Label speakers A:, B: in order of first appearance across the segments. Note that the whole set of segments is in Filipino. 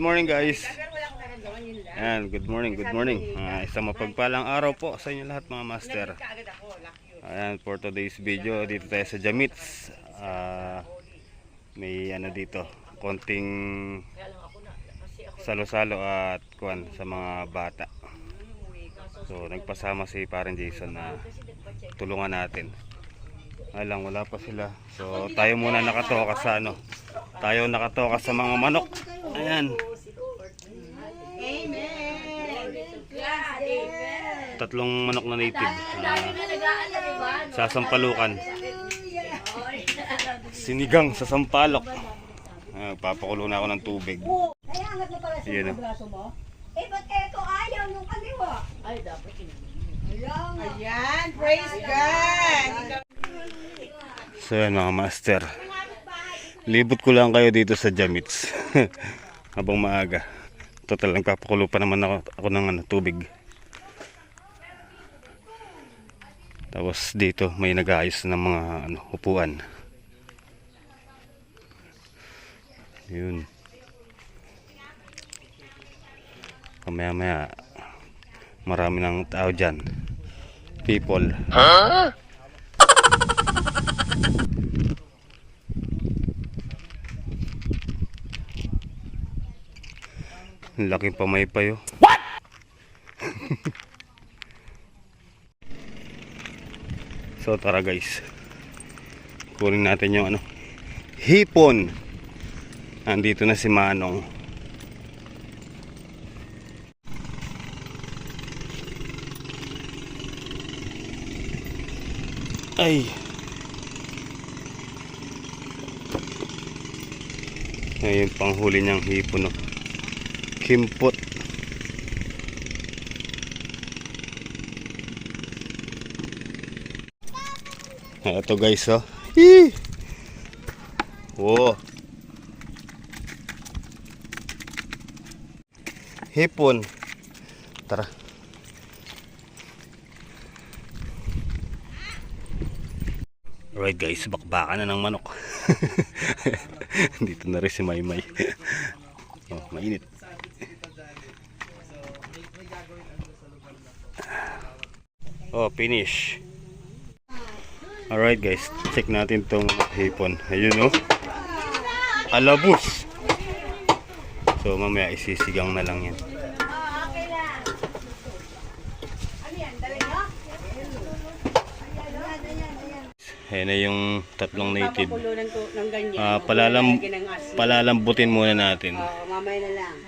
A: Good morning guys. Ayan, good morning. Isang mapagpalang araw po sa inyo lahat mga master. Ayan, for today's video, dito tayo sa Jamits. May ano dito, konting salo-salo at kuwan sa mga bata. So, nagpasama si Parang Jason na tulungan natin. Alang wala pa sila. So, tayo muna nakatoka sa ano. Tayo nakatoka sa mga manok. Ayan. Tatlong manok na native. Sasampalukan. Sinigang sa sampalok. Papakulo na ako ng tubig. Ayan o.
B: Eh, ba't eto ayaw nung kaliwa?
C: Ay, dapat yun.
B: Ayan, praise God!
A: So yan mga master, libot ko lang kayo dito sa Jamits habang maaga. Total, nagpapakulo pa naman ako ng tubig. Tapos dito may nag-aayos ng mga upuan. Yun. Kamaya-maya marami ng tao dyan. People. Huh? Laking pamaypay oh. What? So tara guys, kunin natin yung hipon. Andito na si Manong. Ay. Ayun panghuli niyang hipon oh. Kimpot. Ito guys oh. Hii! Oh. Hipon. Tara. Alright guys, bakbakan na ng manok. Dito na rin si Maymay. Oh, mainit. Oh, finish. Alright guys, check natin tong hipon. Ayun oh. Alabus. So mamaya isisigang na lang yan. Ayan na yung tatlong native. Palalambutin muna natin.
B: Mamay na lang.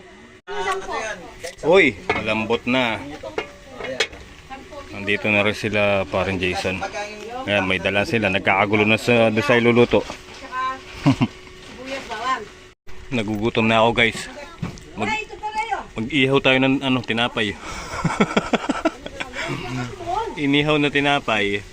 A: Uy, malambot na. Nandito na rin sila Parang Jason. Ayan, may dala sila. Nagkakagulo na sa iluluto. Nagugutom na ako guys. Mag-ihaw tayo ng tinapay. Inihaw na tinapay.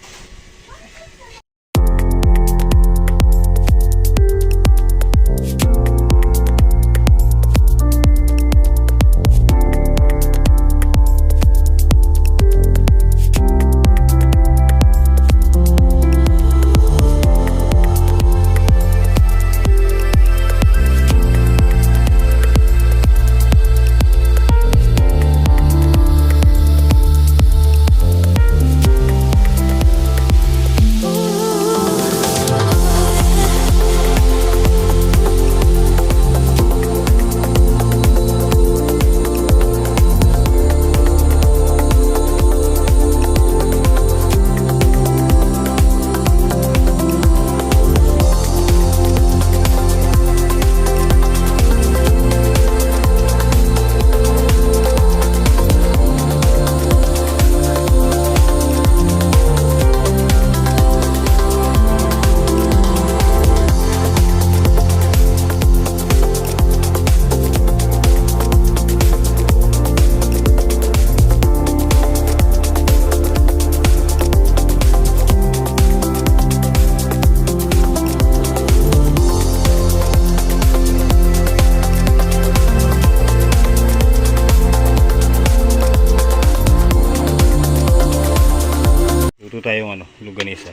A: Luto tayong luganisa.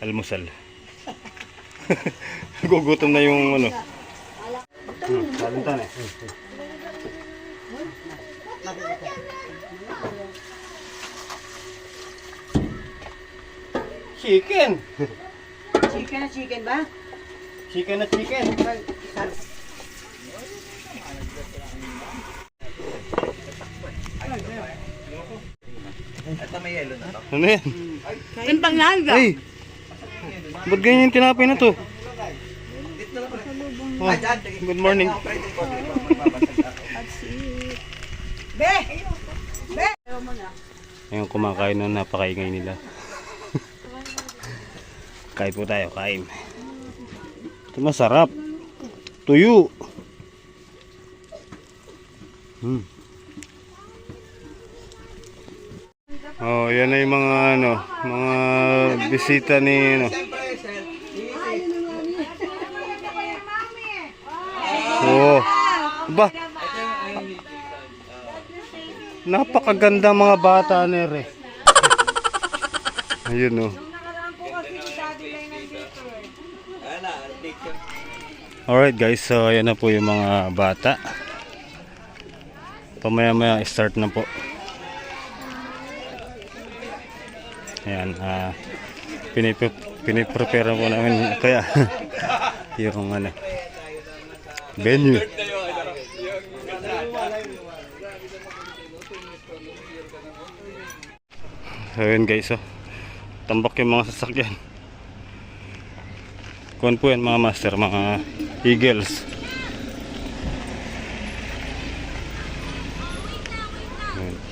A: Almusal. Gugutom na yung Kalintan eh. Chicken!
B: Chicken na chicken ba?
A: Chicken na chicken! Ano yan?
B: Timpang nalga.
A: Ay! Ba't ganyan yung tinapay na to? Oh, good morning.
B: Be! Be!
A: Ngayon kumakain na napakaingay nila. Kain po tayo, kain. Ito masarap. Tuyo. Oh, yan na yung mga ano, mga bisita ni ano. Oh. Ba. Napakaganda mga bata nere. Ayun oh. Alright guys, so ayan na po yung mga bata. Pamaya-maya start na po. Ayan, piniprepare po namin kaya yung ano, venue. So yun guys, oh, tambak yung mga sasakyan. Kuwan po yan mga master, mga Eagles.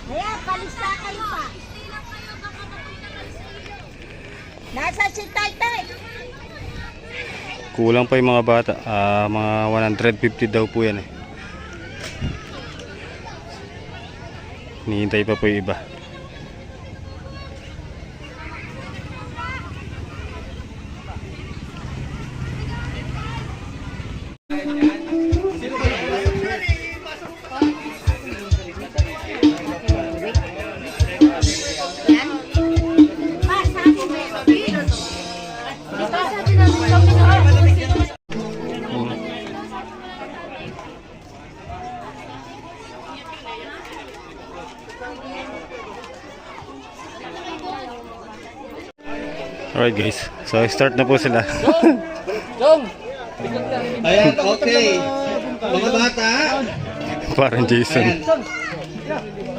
B: Kaya, palista kayo pa. Nasa si Taytay.
A: Kulang pa yung mga bata, mga 150 daw po yan eh. Hinihintay pa po yung iba. Alright guys, so start na po sila.
C: Ayan, okay. Mga bata.
A: Parang Jason.
C: Ayan.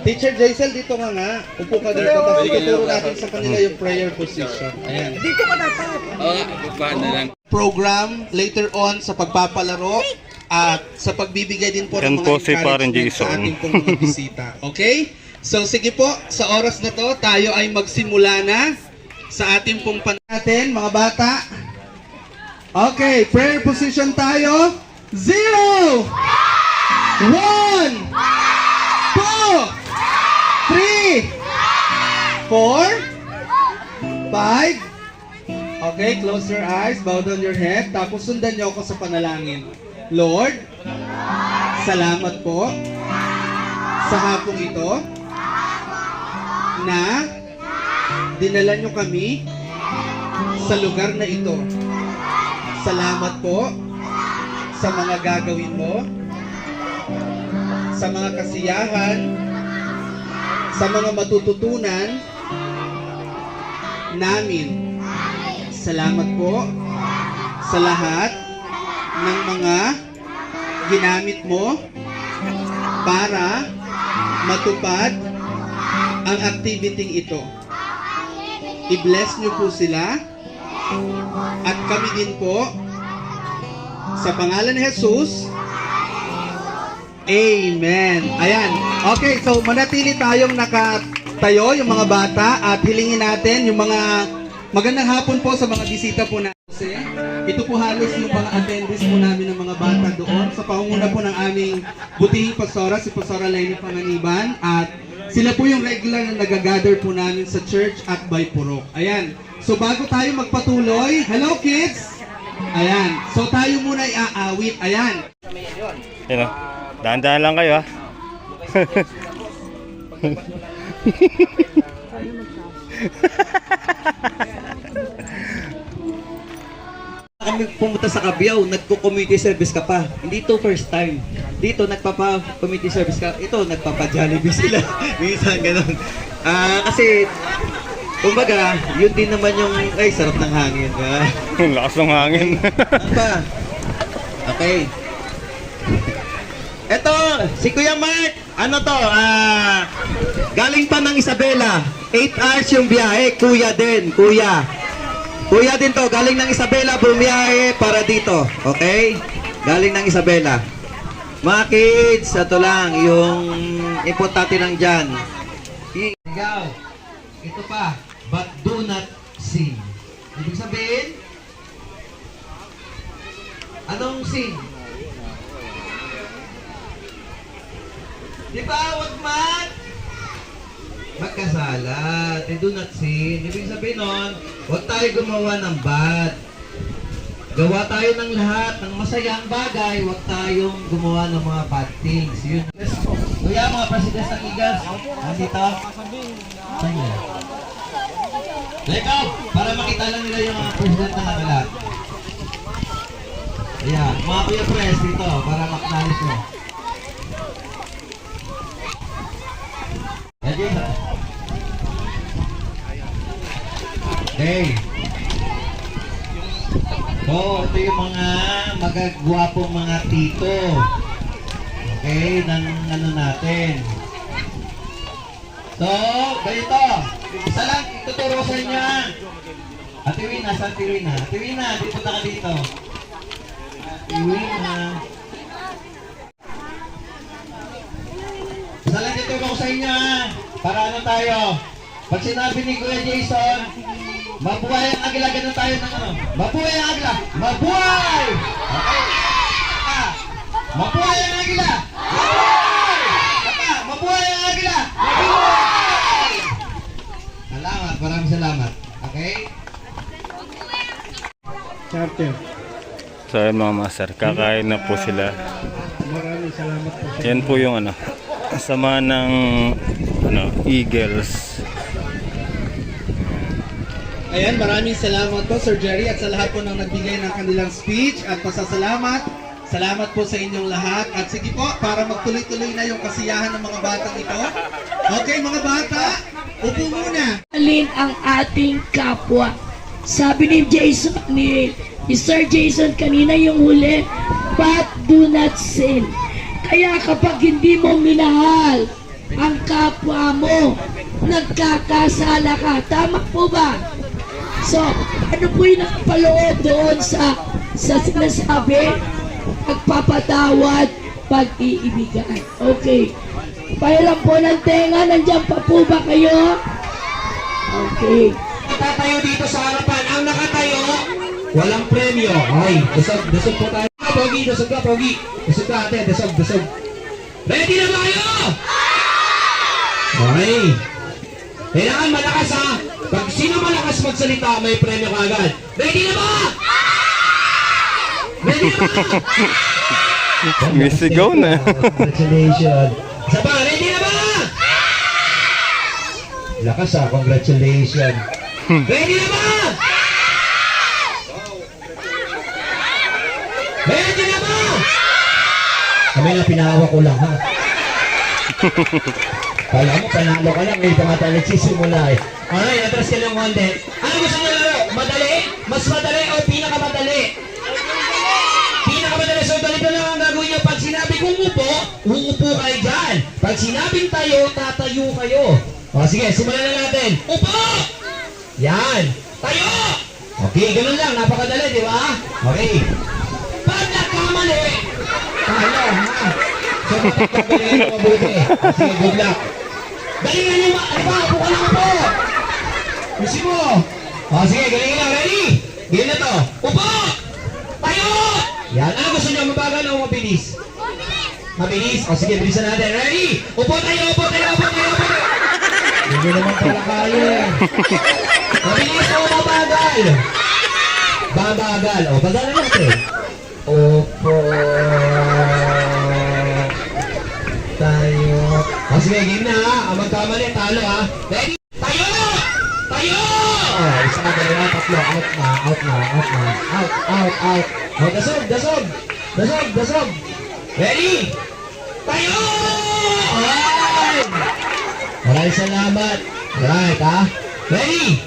C: Teacher Jaisel, dito ka nga. Upo ka dito. Tapos ituturo natin sa kanila yung prayer position. Ayan.
B: Dito ka dapat.
C: Program later on sa pagpapalaro at sa pagbibigay din po
A: Yan
C: ng
A: po
C: mga
A: si Parang
C: encouragement sa
A: Jason.
C: ating pong mga bisita. Okay? So sige po, sa oras na to, tayo ay magsimula na sa ating pong natin, mga bata. Okay, prayer position tayo. 0 1 2 3 4 5. Okay, close your eyes, bow down your head, tapos sundan niyo ako sa panalangin. Lord, salamat po sa hapong ito na dinala niyo kami sa lugar na ito. Salamat po sa mga gagawin mo, sa mga kasiyahan, sa mga matututunan namin. Salamat po sa lahat ng mga ginamit mo para matupad ang activity ito. I-bless niyo po sila at kami din po sa pangalan ni Jesus. Amen. Ayan. Okay, so manatili tayong nakatayo yung mga bata at hilingin natin yung mga magandang hapon po sa mga bisita po natin. Ito po halos yung mga attendees po namin ng mga bata doon sa pangunguna po ng aming butihing pastora, si Pastora Lenny Panganiban, at sila po yung regular na nagagather po namin sa church at by Purok. Ayan. So bago tayo magpatuloy, hello kids! Ayan. So tayo muna iaawit. Ayan.
A: Yan o. Dahan-dahan lang kayo ha.
C: kami pumunta sa Cabiao, nagko-community service ka pa. Hindi to first time. Dito, nagpapa-community service ka. Ito, nagpapa-Jollibee sila. Minsan, ganun. Kasi, kumbaga, yun din naman yung, ay, sarap ng hangin.
A: Ang lakas ng hangin.
C: Ano ba? Okay. Ito, si Kuya Mark, ano to, galing pa ng Isabela. 8 hours yung biyahe, kuya din, kuya. Kuya din to, galing ng Isabela, bumiyahe para dito. Okay? Galing ng Isabela. Mga kids, ito lang, yung importante lang dyan. Ikaw, ito pa, but do not sin. Ibig sabihin, anong sin? Di ba, wag magkasala. They do not sin. Ibig sabihin nun, wag tayo gumawa ng bad. Gawa tayo ng lahat ng masayang bagay, wag tayong gumawa ng mga bad things. Yun. Kuya, mga presidents ng Eagles, nandito. Saan yun? Lekaw, para makita lang nila yung mga president na nagalat. Ayan, mga kuya pres dito, para maknalis mo. Okay. So, ito yung mga magagwapong mga tito. Okay, ng ano natin. So, ganito. Isa lang, tuturo sa inyo. Ate Wina, saan Ate Wina? Ate Wina, dito ka dito. Ate Wina. Isa lang dito ko sa inyo. Para ano tayo? Pag sinabi ni Kuya Jason, mabuhay ang agila, ganun tayo ng ano? Mabuhay ang agila! Mabuhay! Okay? Mabuhay ang agila! Mabuhay! Mabuhay ang agila! Mabuhay! Salamat, maraming salamat. Okay? Charter.
A: So ayun mga master, kakain na po sila.
C: Maraming salamat po.
A: Yan po yung ano, sama ng Eagles.
C: Ayan, maraming salamat po Sir Jerry at sa lahat po ng nagbigay ng kanilang speech at pasasalamat. Salamat po sa inyong lahat. At sige po, para magtuloy-tuloy na yung kasiyahan ng mga batang ito. Okay mga bata, upo muna.
D: Alin ang ating kapwa. Sabi ni Jason, ni Sir Jason kanina yung huli, but do not sin. Kaya kapag hindi mo minahal ang kapwa mo, nagkakasala ka. Tama po ba? So, ano po yung nakapaloob doon sa sinasabi? Pagpapatawad, pag-iibigan. Okay. Pahiram po ng tenga, nandiyan pa po ba kayo? Okay.
C: Tatayo dito sa harapan. Ang nakatayo, walang premyo. Ay, dasog po tayo. Pogi, dasog ka, Pogi. Dasog ka ate, dasog. Ready na ba kayo? Okay. Kailangan malakas ha. Pag sino malakas magsalita, may premyo ka agad. Ready na ba? Ready na ba?
A: May sigaw na.
C: Congratulations. Isa pa, ready na ba? Lakas ha, congratulations. Ready na ba? Ready na ba? Kami na pinahawa ko lang ha. Kala mo, panalo ka lang, may pa nga tayo nagsisimula eh. Alright, atras ka lang konti. Ano gusto nyo laro? Madali? Mas madali o pinakamadali? Pinakamadali. So, ganito lang ang gagawin nyo. Pag sinabi kong upo, uupo kayo dyan. Pag sinabing tayo, tatayo kayo. O, sige, simulan na natin. Upo! Yan. Tayo! Okay, ganun lang. Napakadali, di ba? Okay. Pag nagkamali, tayo, ha? So, magpapagalingan mo mabuti. Sige, good luck. Galingan nyo, ano ba? Upo ka lang po. Gusto mo. O, sige, galingan lang. Ready? Ganyan na to. Upo! Tayo! Yan. Ano gusto nyo? Mabagal o mabilis? Mabilis? O, sige, bilisan natin. Ready? Upo tayo, upo tayo, upo tayo, upo tayo. Hindi naman pala kayo eh. Mabilis o mabagal? Babagal. O, bagalan natin. Upo tayo. O sige, game na ha. Ang magkamali, talo ha. Ready? Tayo! Tayo! O, isa ka dalawa,
E: tatlo. Out na. Out. Oh, dasog. Ready? Tayo! Alright! Maraming salamat. Alright, ha? Ready?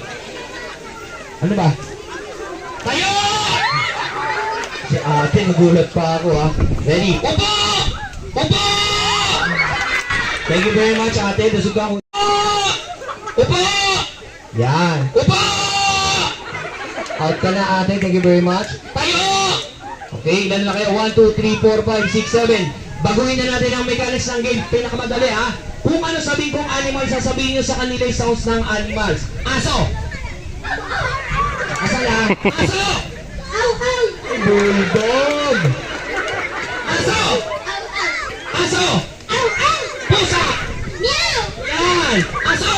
E: Ano ba? Tayo! Si ate, nagulat pa ako, ha? Ready? Upo! Thank you very much, ate. Dasog ka akong... Upo! Yan. Upo! Out ka na, ate. Thank you very much. Tayo! Okay, ilan na kayo? 1, 2, 3, 4, 5, 6, 7. Baguhin na natin ang mechanics ng game. Pinakamadali, ha? Kung ano sabihin kong animal, sasabihin nyo sa kanila yung sounds ng animals. Aso! Asa na? Aso! Bulldog! Aso! Aso! Pusa! Yan! Aso!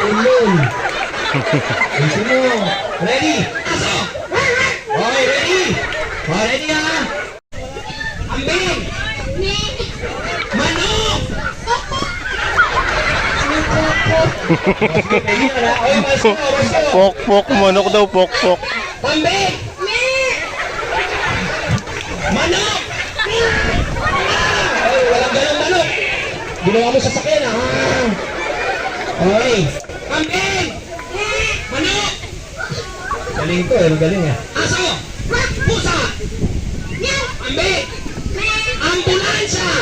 E: Ulol! Gusto mo? Ready? Aso! Okay, ready? Okay, ready ha? Ambing! Manok!
A: Pok, manok daw, pok.
E: Ambing! Manok! Ay, walang ganang manok! Ginawa mo sa sakyan ha? Okay. Ambing! Manok! Galing to eh, galing eh. Aso! Pusa! Ambing! Ambulansya!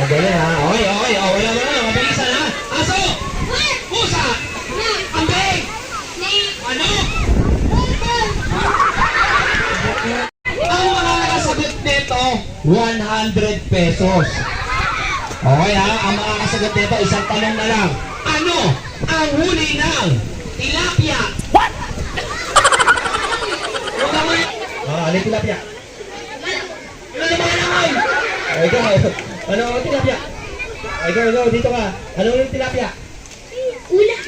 E: Magaling ha? Okay. Wala. Mabilisan ha? Aso! Pusa! Ambing! Manok! Ang mga nakasagot nito, 100 pesos. Okay ha? Ang mga nakasagot nito, isang tanong na lang. Ano ang huli ng tilapia? What? Ano yung tilapia? Ano yung mga naman? Ikaw, ano ang tilapia? Ikaw, dito ka. Ano yung tilapia? Ulam!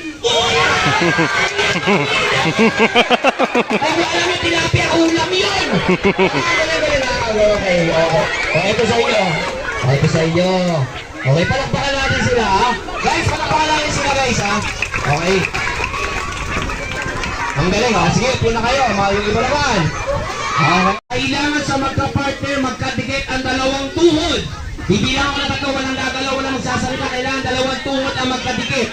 E: Ay, alam mo, tilapia, ulam yun! Okay. Ito sa iyo. Okay, palakpakan natin sila, ha? Guys, palakpakan natin sila, guys, ha? Okay. Ang galing, ha? Sige, puna kayo. Yung iba naman. Kailangan sa magka-partner, magkadikit ang dalawang tuhod. Bibilang ko na tatlo, walang gagalaw, walang magsasalita. Kailangan dalawang tuhod ang magkadikit.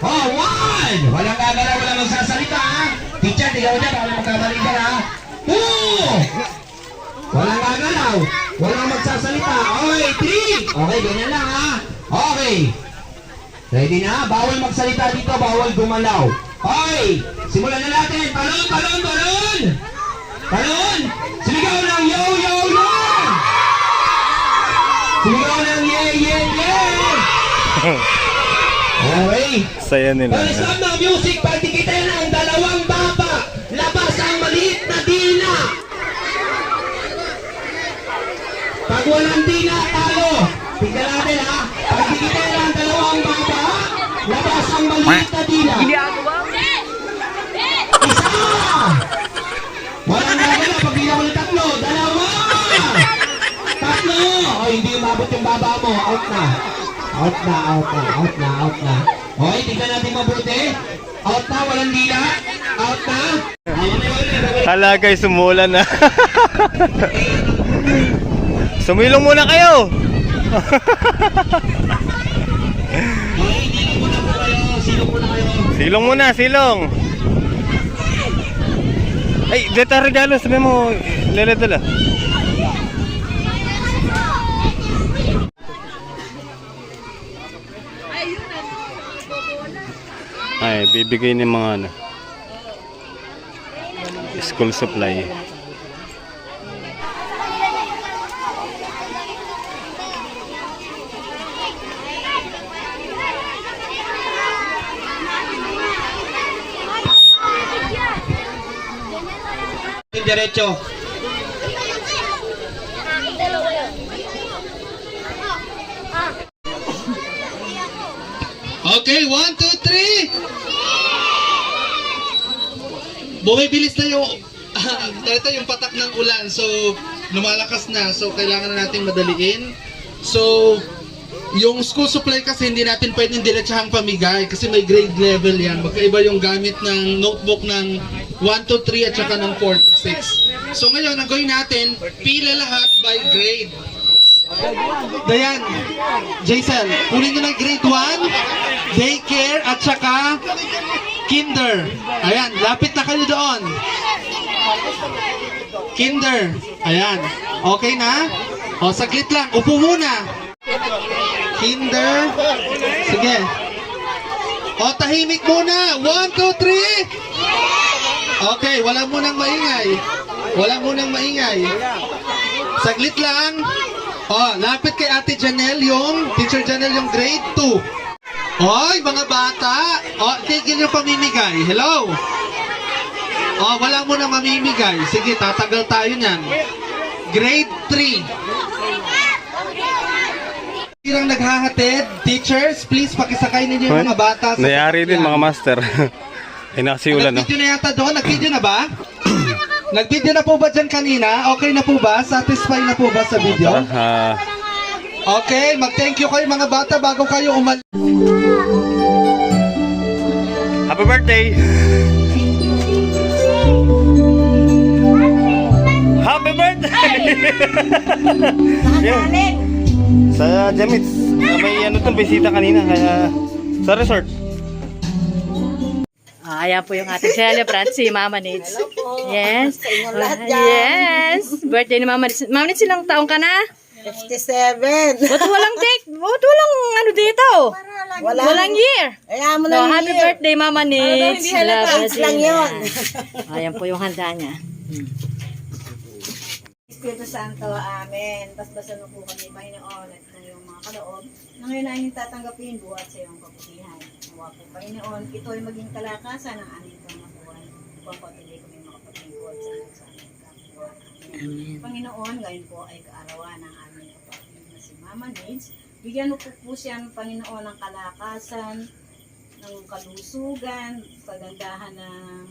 E: Oh, 1! Walang gagalaw, walang magsasalita, ha? Teacher, tigaw dyan, baka magkamali ka, ha? 2! Walang gagalaw, walang magsasalita. Okay, 3! Okay, ganyan lang, ha? Okay. Ready na? Bawal magsalita dito, bawal gumalaw. Okay, simulan na natin. Talon! Sumigaw ng yo! Sumigaw ng yeah! Okay.
A: Saya nila.
E: Pag stop ng music, pagdikitin ang dalawang baba. Labas ang maliit na dila. Pag walang dila, talo. Tingnan natin ha. Pagdikitin ang dalawang baba. Labas ang maliit na dila. Isa! Walang gagala. Pag bilang mo ng tatlo. Dalawa! Tatlo! O, hindi umabot yung baba mo. Out na. Okay, tingnan natin mabuti. Out na, walang dila. Out na.
A: Hala guys, sumulan na. Sumilong muna kayo.
E: Okay, silong muna po kayo.
A: Silong. Ay, dito regalo, sabi mo, leledala. Ay, bibigay ng mga ano, school supply.
E: Diretso. Okay, 1, 2, 3. Bumibilis na yung ito yung patak ng ulan. So, lumalakas na. So, kailangan na natin madaliin. So,
C: yung school supply kasi hindi natin pwedeng diretsahang pamigay kasi may grade level yan. Magkaiba yung gamit ng notebook ng 1 to 3 at saka ng 4 to 6. So ngayon, ang gawin natin, pila lahat by grade. Dayan, Jason, kunin nyo ng grade 1, daycare at saka kinder. Ayan, lapit na kayo doon. Kinder. Ayan. Okay na? O, saglit lang. Upo muna. Kinder. Sige. O, tahimik muna. 1, 2, 3. Okay, wala munang maingay. Wala munang maingay. Saglit lang. O, lapit kay Ate Janelle yung, Teacher Janelle yung grade 2. Oy, mga bata. O, tigil yung pamimigay. Hello. O, wala munang mamimigay. Sige, tatagal tayo niyan. Grade 3. Pirang naghahatid, teachers, please pakisakay ninyo yung mga bata. Sa
A: Nayari din
C: sasakyan.
A: mga master. Ay nakasiulan no.
C: Nag-video na yata doon? Nag-video na ba? Nag-video na po ba dyan kanina? Okay na po ba? Satisfied na po ba sa video? Okay, mag-thank you kayo mga bata bago kayo umalis.
A: Happy birthday! Happy birthday!
B: Galing.
A: Sa Jamits, may ano tong bisita kanina kaya sa resort.
F: Ayan po yung ating celebrant, si Mama Nids. Yes. Yes. Birthday ni Mama Nids. Mama Nids, ilang taong ka na?
B: 57.
F: Ba't walang date? Ba't walang ano dito? Walang year.
B: Kaya mo
F: No,
B: lang
F: happy birthday, Mama Nids.
B: Hindi halata. Age lang yun.
F: Ayan po yung handa niya.
B: Espiritu Santo, Amen. Basbasan mo po kami, Panginoon, at yung mga kaloob na ngayon ay tatanggapin buhat sa iyong kabutihan. Nawa po, Panginoon, ito ay maging kalakasan ng aming pamabuhay. Upang patuloy kami makapaglingkod sa aming kapwa. Amen. Panginoon, ngayon po ay kaarawan ng aming kapatid na si Mama Nids. Bigyan mo po siya ng Panginoon ng kalakasan, ng kalusugan, kagandahan ng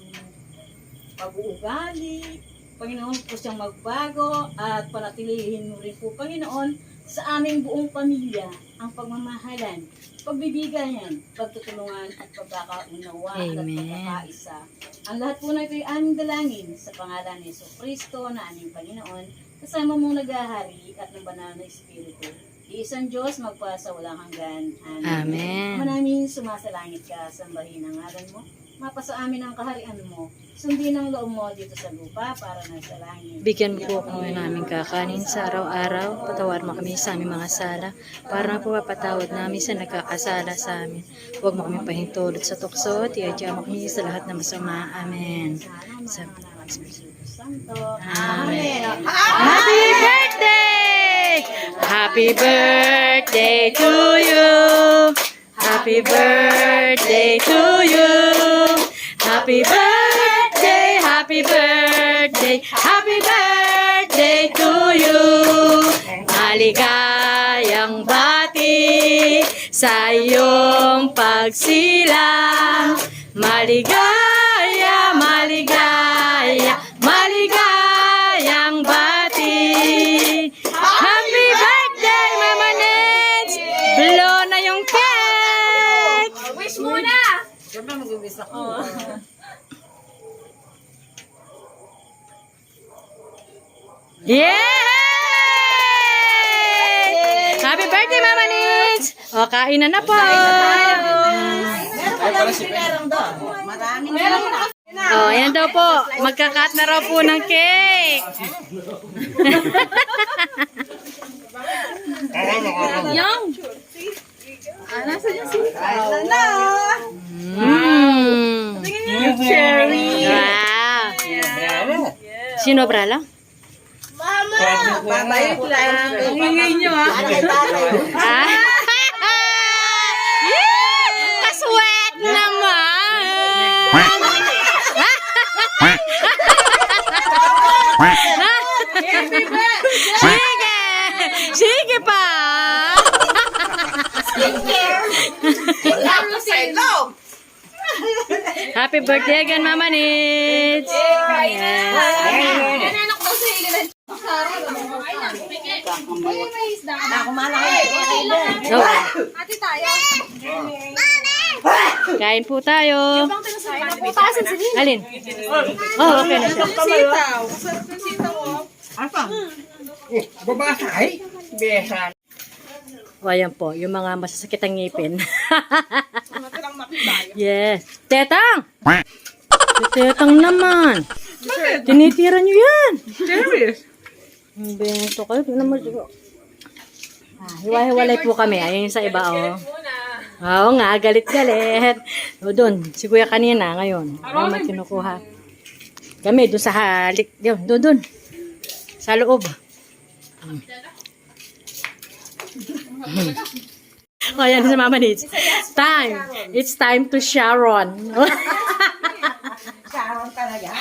B: pag-uugali. Panginoon po siyang magbago at panatilihin mo rin po, Panginoon, sa aming buong pamilya ang pagmamahalan, pagbibigayan, pagtutulungan at pagkakaunawaan at pagkakaisa. Ang lahat po na ito ay aming dalangin sa pangalan ni Jesucristo na aming Panginoon, kasama mong naghahari at ng banal na Espiritu. Iisang Diyos magpasa walang hanggan. Amen. Manaming sumasalangit ka, sambahin ang ngalan mo. Mapasa amin ang kaharian mo. Sundin ang loob mo dito sa lupa para na sa langit.
F: Bigyan mo po kami namin kakanin sa araw-araw. Patawad mo kami sa aming mga sala para po mapatawad namin sa nagkakasala sa amin. Huwag mo kami pahintulot sa tukso at iadya mo kami sa lahat ng masama. Amen. Sa
B: Santo.
F: Amen. Happy birthday! Happy birthday to you! Happy birthday to you! Happy birthday, happy birthday, happy birthday to you! Maligayang bati sa iyong pagsilang. Maligaya, maligaya, maligayang bati. Happy birthday, Mama Nets! Blow na yung cake! Wish muna!
B: Siyempre mag-uwis ako.
F: Yay! Happy birthday, Mama Nits! O, kainan na po!
B: Meron pa lang si Merong doon. Maraming meron.
F: O, yan daw po. Magkakat na raw po ng cake. Yung! Cherry! Wow! Sino, Brala?
B: Babayot lang. Ingay nyo ha.
F: Ah? Kaswet naman! Sige! Sige pa! Happy birthday again, Mama Nits!
B: Ako malaki.
F: Oo. Kain po tayo. Alin? Oh, okay na siya. O, ayan po, yung mga masasakit ang ngipin. Yes. Tetang! Si Tetang naman. Tinitira nyo yan. Ang bento kayo. Tignan mo siguro. Hiwa-hiwalay po kami. Ayun yung sa iba, oh. Oo nga, galit-galit. O, doon. Si Kuya kanina, ngayon. Ano may kinukuha. Kami, doon sa halik. Doon. Sa loob. O, yan si Mama Nitz. It's time to Sharon. Sharon talaga?